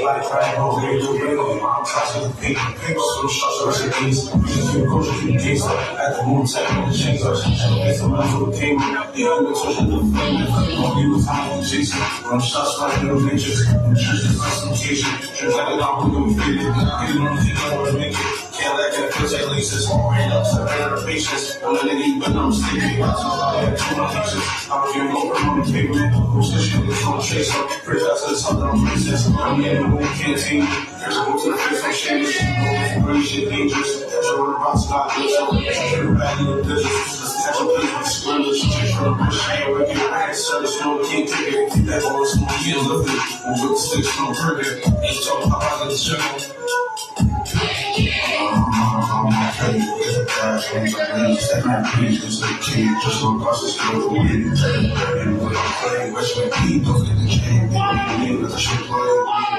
like right over here, you real. I'm trying to think, so structure of things. You culture, you gaze up at the moon, tapping the chains up. It's a mental king. The only touch of the flame. All you time, Jason. Run shots like little ninjas. Churches, classification. Just like it all, we feel it. You don't think I wanna make it. Can't let that feel like laces. Ran up to better patience. I'm a nigga, but I'm sleeping. I have too much patience. I'm getting over on the pavement. Who's the shit that's gonna chase up? First, I said something I'm racist. I'm in the room, canteen. There's a go to the face, I'm shameless. Really shit dangerous. That's a run about Scott. You're back in the digits. Catch a place with scrimmage. Check from the bush. I ain't with you. Service, no, can't take it. That ball is small, you love it. Move with the sticks, no cricket. Ain't talking about the jungle. Set my peace, just a kid, just so across the street, we didn't take it. And when I'm playing, what's my key, don't get the chain. People believe that I should play.